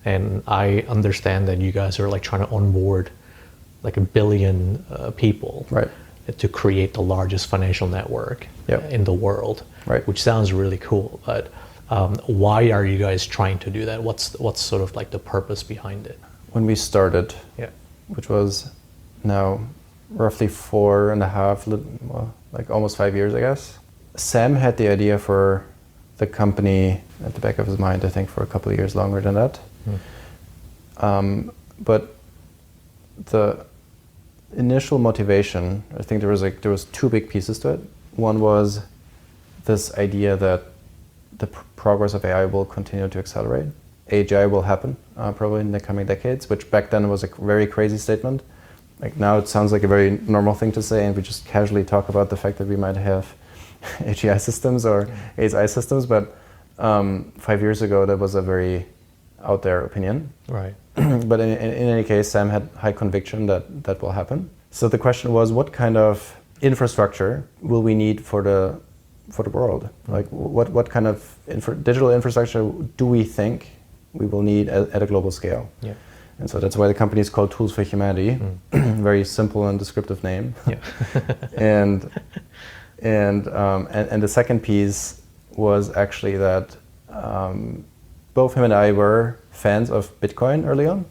and I understand that you guys are like trying to onboard like 1 billion people, right, to create the largest financial network Yep. in the world, right, which sounds really cool. But why are you guys trying to do that? What's sort of like the purpose behind it? When we started, Yeah. which was now roughly 4.5, well, like almost 5 years, I guess, Sam had the idea for the company at the back of his mind, I think, for a couple of years longer than that. But the initial motivation, I think there was two big pieces to it. One was this idea that the progress of AI will continue to accelerate. AGI will happen probably in the coming decades, which back then was a very crazy statement. Like now it sounds like a very normal thing to say, and we just casually talk about the fact that we might have AGI systems or ASI systems, but 5 years ago that was a very out there opinion. Right. But in any case, Sam had high conviction that that will happen. So the question was, what kind of infrastructure will we need for the world? Like what kind of digital infrastructure do we think we will need at a global scale? Yeah. And so that's why the company is called Tools for Humanity. Very simple and descriptive name. Yeah. and the second piece was actually that both him and I were fans of Bitcoin early on,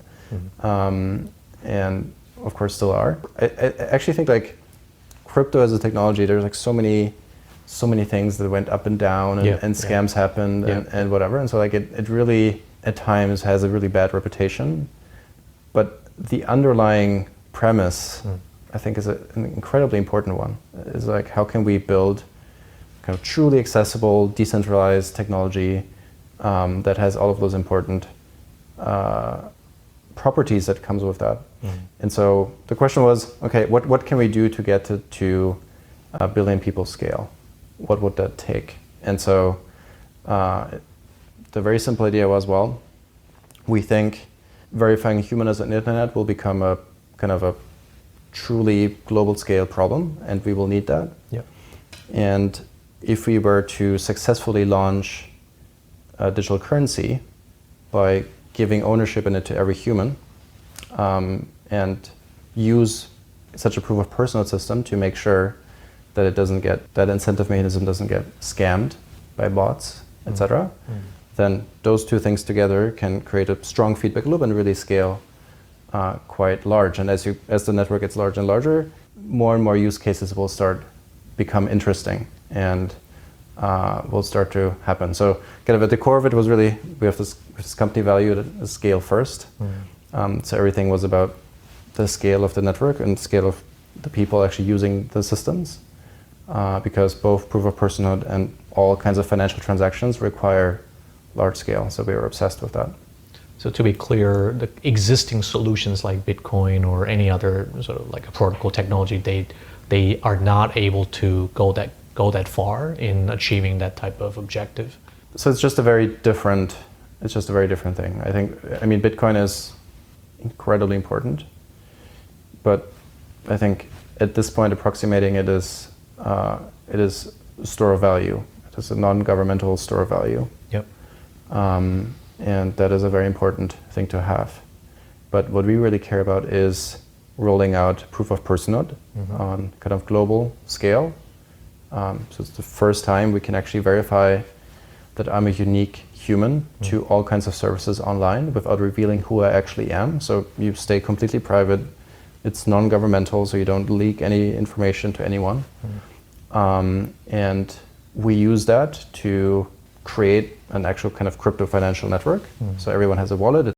and of course still are. I actually think like crypto as a technology, there's like so many things that went up and down, and scams happened and whatever, and so like it really at times has a really bad reputation. But the underlying premise, I think, is an incredibly important one. Is like, how can we build kind of truly accessible, decentralized technology that has all of those important properties that comes with that. And so the question was, okay, what can we do to get to a billion people scale? What would that take? And so the very simple idea was, well, we think verifying humanness on the internet will become a kind of a truly global scale problem, and we will need that. Yeah. And if we were to successfully launch a digital currency by giving ownership in it to every human, and use such a proof of personhood system to make sure that that incentive mechanism doesn't get scammed by bots, etc., then those two things together can create a strong feedback loop and really scale quite large. And as the network gets larger and larger, more and more use cases will become interesting and will start to happen. So kind of at the core of it was really, we have this company valued at scale first. So everything was about the scale of the network and scale of the people actually using the systems, because both proof of personhood and all kinds of financial transactions require large scale. So we were obsessed with that. So to be clear, the existing solutions like Bitcoin or any other sort of like a protocol technology, they are not able to go that far in achieving that type of objective. So it's just a very different thing. I mean, Bitcoin is incredibly important, but I think at this point approximating it is a store of value. It is a non-governmental store of value. Yep. And that is a very important thing to have. But what we really care about is rolling out proof of personhood on kind of global scale. So it's the first time we can actually verify that I'm a unique human to all kinds of services online without revealing who I actually am. So you stay completely private. It's non-governmental, so you don't leak any information to anyone. And we use that to create an actual kind of crypto financial network. So everyone has a wallet.